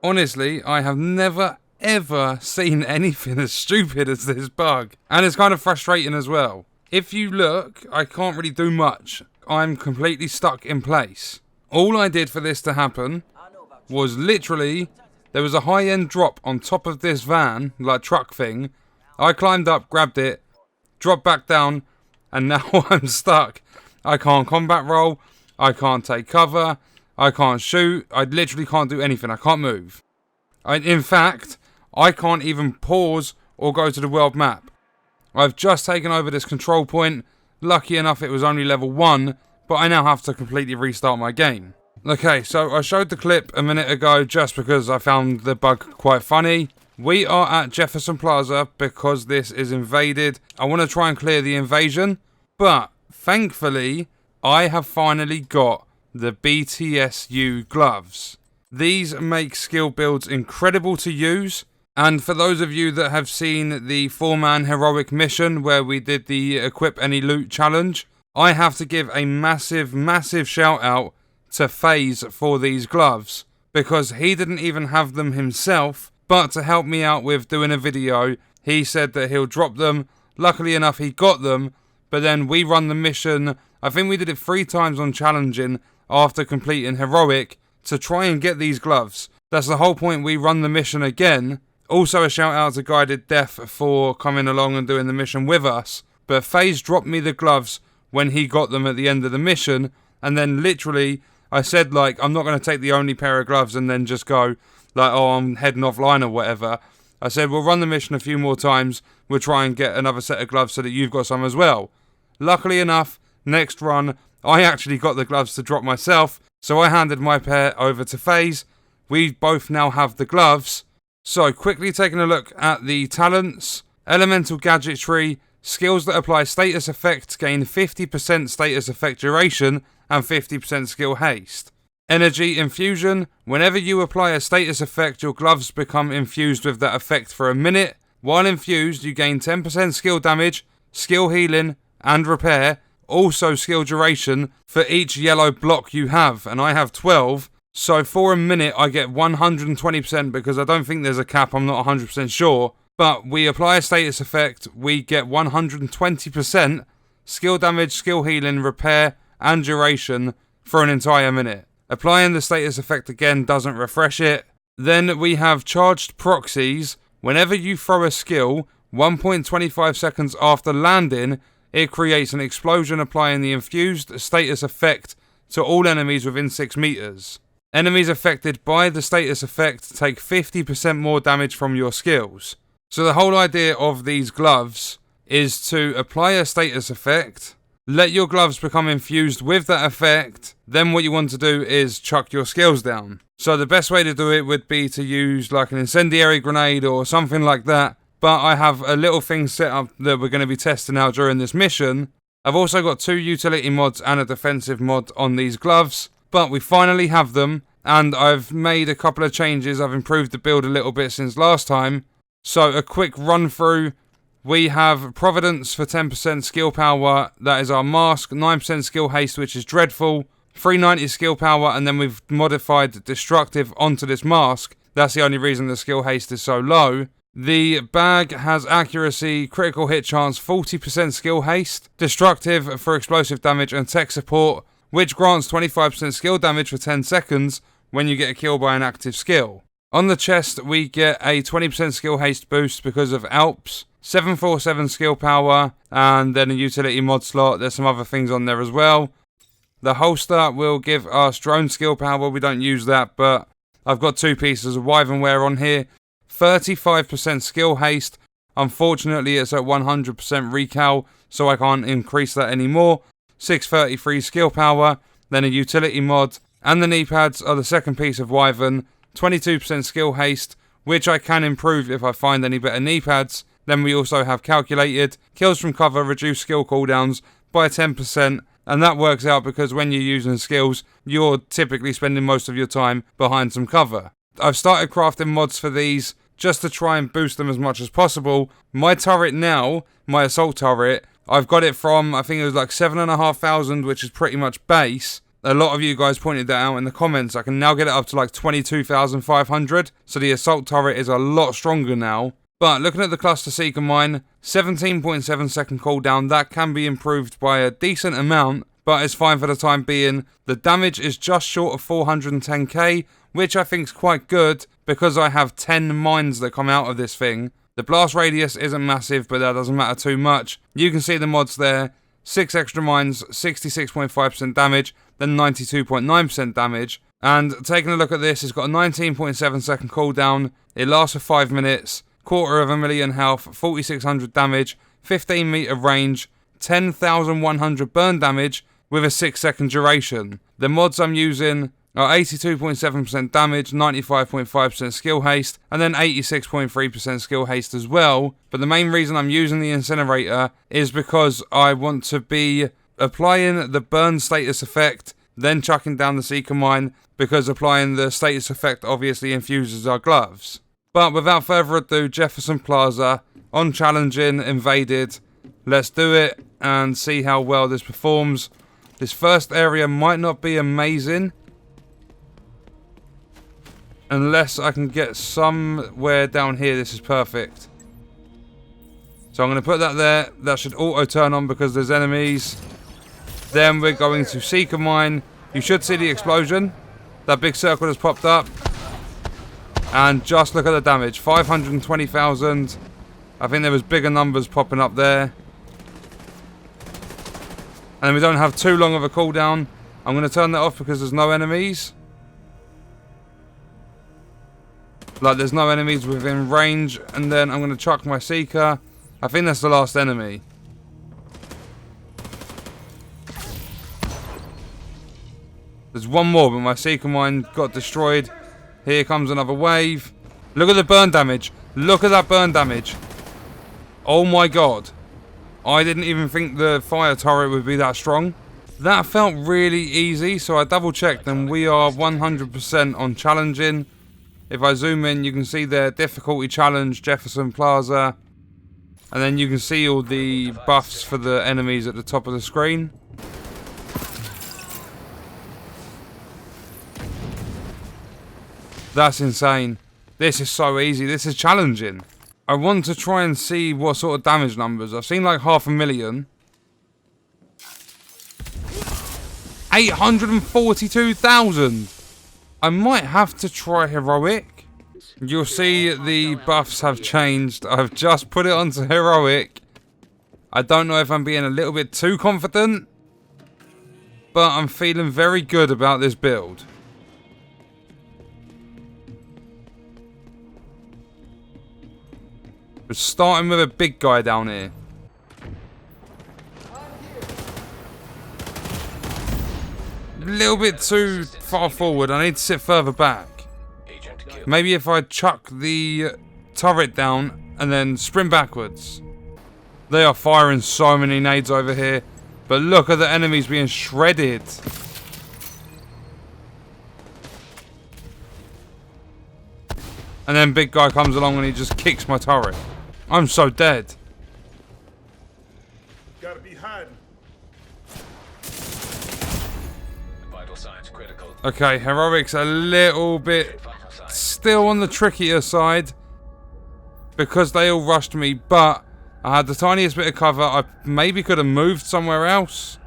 Honestly, I have never ever seen anything as stupid as this bug. And it's kind of frustrating as well. If you look, I can't really do much. I'm completely stuck in place. All I did for this to happen was literally, there was a high-end drop on top of this van, like truck thing. I climbed up, grabbed it, dropped back down, and now I'm stuck. I can't combat roll, I can't take cover, I can't shoot, I literally can't do anything, I can't move. In fact, I can't even pause or go to the world map. I've just taken over this control point. Lucky enough it was only level 1, but I now have to completely restart my game. Okay, so I showed the clip a minute ago just because I found the bug quite funny. We are at Jefferson Plaza because this is invaded. I want to try and clear the invasion, but thankfully I have finally got the BTSU gloves. These make skill builds incredible to use. And for those of you that have seen the 4-man heroic mission where we did the equip any loot challenge, I have to give a massive, massive shout out to FAZE for these gloves, because he didn't even have them himself, but to help me out with doing a video, he said that he'll drop them. Luckily enough, he got them, but then we run the mission. I think we did it 3 times on challenging after completing heroic to try and get these gloves. That's the whole point. We run the mission again. Also a shout out to GuidedDeath for coming along and doing the mission with us. But FaZe dropped me the gloves when he got them at the end of the mission. And then literally, I said like, I'm not going to take the only pair of gloves and then just go like, oh, I'm heading offline or whatever. I said, we'll run the mission a few more times. We'll try and get another set of gloves so that you've got some as well. Luckily enough, next run, I actually got the gloves to drop myself. So I handed my pair over to FaZe. We both now have the gloves. So, quickly taking a look at the talents. Elemental gadgetry, skills that apply status effects gain 50% status effect duration and 50% skill haste. Energy infusion, whenever you apply a status effect, your gloves become infused with that effect for a minute. While infused, you gain 10% skill damage, skill healing, and repair. Also skill duration for each yellow block you have, and I have 12. So for a minute I get 120% because I don't think there's a cap, I'm not 100% sure. But we apply a status effect, we get 120% skill damage, skill healing, repair and duration for an entire minute. Applying the status effect again doesn't refresh it. Then we have charged proxies. Whenever you throw a skill, 1.25 seconds after landing, it creates an explosion applying the infused status effect to all enemies within 6 meters. Enemies affected by the status effect take 50% more damage from your skills. So the whole idea of these gloves is to apply a status effect, let your gloves become infused with that effect, then what you want to do is chuck your skills down. So the best way to do it would be to use like an incendiary grenade or something like that, but I have a little thing set up that we're going to be testing out during this mission. I've also got 2 utility mods and a defensive mod on these gloves. But we finally have them, and I've made a couple of changes. I've improved the build a little bit since last time. So a quick run through. We have Providence for 10% skill power. That is our mask. 9% skill haste, which is dreadful. 390 skill power, and then we've modified destructive onto this mask. That's the only reason the skill haste is so low. The bag has accuracy, critical hit chance, 40% skill haste. Destructive for explosive damage and tech support, which grants 25% skill damage for 10 seconds when you get a kill by an active skill. On the chest, we get a 20% skill haste boost because of Alps, 747 skill power, and then a utility mod slot. There's some other things on there as well. The holster will give us drone skill power. We don't use that, but I've got 2 pieces of Wyvernware on here. 35% skill haste. Unfortunately, it's at 100% recal, so I can't increase that anymore. 633 skill power, then a utility mod, and the knee pads are the second piece of Wyvern. 22% skill haste, which I can improve if I find any better knee pads. Then we also have calculated. Kills from cover reduce skill cooldowns by 10%, and that works out because when you're using skills, you're typically spending most of your time behind some cover. I've started crafting mods for these just to try and boost them as much as possible. My turret now, my assault turret, I've got it from, I think it was like 7,500, which is pretty much base, A lot of you guys pointed that out in the comments. I can now get it up to like 22,500. So the assault turret is a lot stronger now. But looking at the cluster seeker mine, 17.7 second cooldown, that can be improved by a decent amount, but it's fine for the time being. The damage is just short of 410k, which I think is quite good because I have 10 mines that come out of this thing. The blast radius isn't massive, but that doesn't matter too much. You can see the mods there. 6 extra mines, 66.5% damage, then 92.9% damage. And taking a look at this, it's got a 19.7 second cooldown. It lasts for 5 minutes. 250,000 health, 4,600 damage, 15 meter range, 10,100 burn damage with a 6 second duration. The mods I'm using are 82.7% damage, 95.5% skill haste, and then 86.3% skill haste as well. But the main reason I'm using the incinerator is because I want to be applying the burn status effect, then chucking down the seeker mine, because applying the status effect obviously infuses our gloves. But without further ado, Jefferson Plaza, on challenging, invaded. Let's do it and see how well this performs. This first area might not be amazing, unless I can get somewhere down here. This is perfect. So I'm going to put that there. That should auto turn on because there's enemies. Then we're going to seeker mine. You should see the explosion. That big circle has popped up. And just look at the damage, 520,000. I think there was bigger numbers popping up there. And we don't have too long of a cooldown. I'm going to turn that off because there's no enemies. Like, there's no enemies within range. And then I'm going to chuck my seeker. I think that's the last enemy. There's one more, but my seeker mine got destroyed. Here comes another wave. Look at the burn damage. Look at that burn damage. Oh my god. I didn't even think the fire turret would be that strong. That felt really easy, so I double checked and we are 100% on challenging. If I zoom in, you can see their difficulty challenge, Jefferson Plaza. And then you can see all the buffs for the enemies at the top of the screen. That's insane. This is so easy. This is challenging. I want to try and see what sort of damage numbers. I've seen like 500,000. 842,000. I might have to try heroic. You'll see the buffs have changed. I've just put it onto heroic. I don't know if I'm being a little bit too confident, but I'm feeling very good about this build. We're starting with a big guy down here. A little bit too far forward. I need to sit further back. Maybe if I chuck the turret down and then sprint backwards. They are firing so many nades over here. But look at the enemies being shredded. And then big guy comes along and he just kicks my turret. I'm so dead. Gotta be hiding. Vital signs critical. Okay, heroic's a little bit still on the trickier side because they all rushed me, but I had the tiniest bit of cover. I maybe could have moved somewhere else.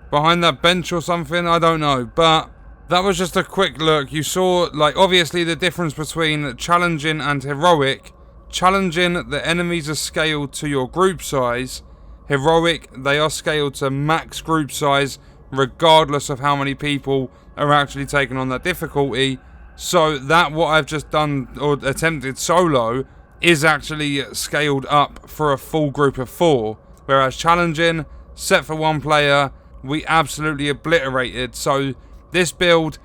Behind that bench or something, I don't know. But that was just a quick look. You saw, like, obviously the difference between challenging and heroic. Challenging, the enemies are scaled to your group size. Heroic, they are scaled to max group size, regardless of how many people are actually taking on that difficulty. So that what I've just done, or attempted solo, is actually scaled up for a full group of 4. Whereas challenging, set for 1 player, we absolutely obliterated. So this build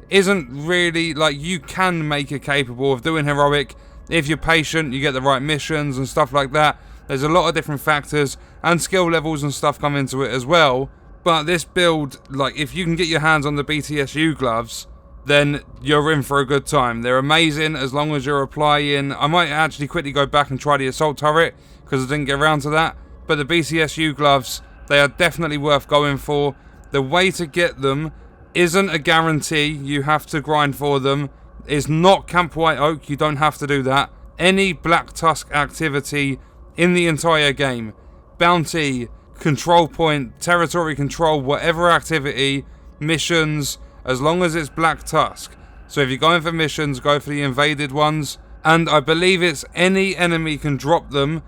isn't really, like, you can make it capable of doing heroic. If you're patient, you get the right missions and stuff like that. There's a lot of different factors and skill levels and stuff come into it as well. But this build, like, if you can get your hands on the BTSU gloves, then you're in for a good time. They're amazing as long as you're applying. I might actually quickly go back and try the assault turret because I didn't get around to that. But the BTSU gloves, they are definitely worth going for. The way to get them isn't a guarantee. You have to grind for them. It's not Camp White Oak. You don't have to do that. Any Black Tusk activity in the entire game, bounty, control point, territory control, whatever activity, missions, as long as it's Black Tusk. So if you're going for missions, go for the invaded ones. And I believe it's any enemy can drop them,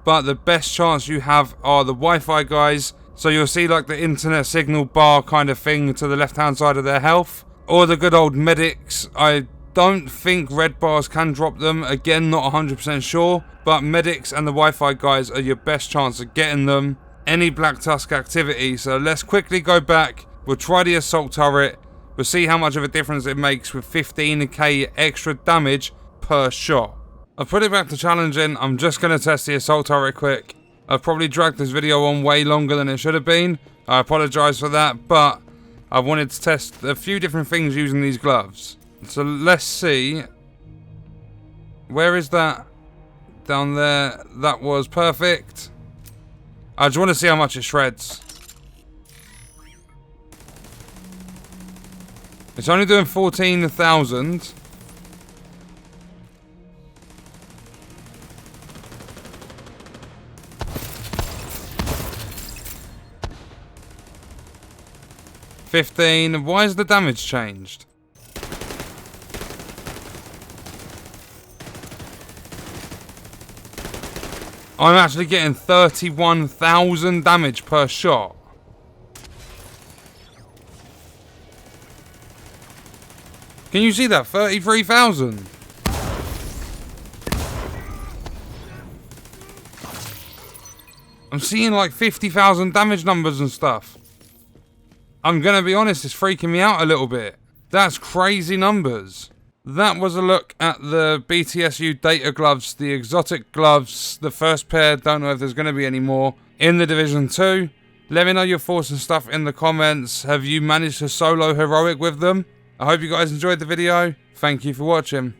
but the best chance you have are the Wi-Fi guys. So you'll see like the internet signal bar kind of thing to the left hand side of their health. Or the good old medics. I don't think red bars can drop them. Again, not 100% sure. But medics and the Wi-Fi guys are your best chance of getting them. Any Black Tusk activity. So let's quickly go back. We'll try the assault turret. We'll see how much of a difference it makes with 15k extra damage per shot. I've put it back to challenging. I'm just going to test the assault turret quick. I've probably dragged this video on way longer than it should have been. I apologise for that, but I wanted to test a few different things using these gloves. So let's see. Where is that? Down there. That was perfect. I just want to see how much it shreds. It's only doing 14,000. Why has the damage changed? I'm actually getting 31,000 damage per shot. Can you see that? 33,000. I'm seeing like 50,000 damage numbers and stuff. I'm gonna be honest, it's freaking me out a little bit. That's crazy numbers. That was a look at the BTSU Datagloves, the exotic gloves, the first pair. Don't know if there's gonna be any more in the Division 2. Let me know your thoughts and stuff in the comments. Have you managed to solo heroic with them? I hope you guys enjoyed the video. Thank you for watching.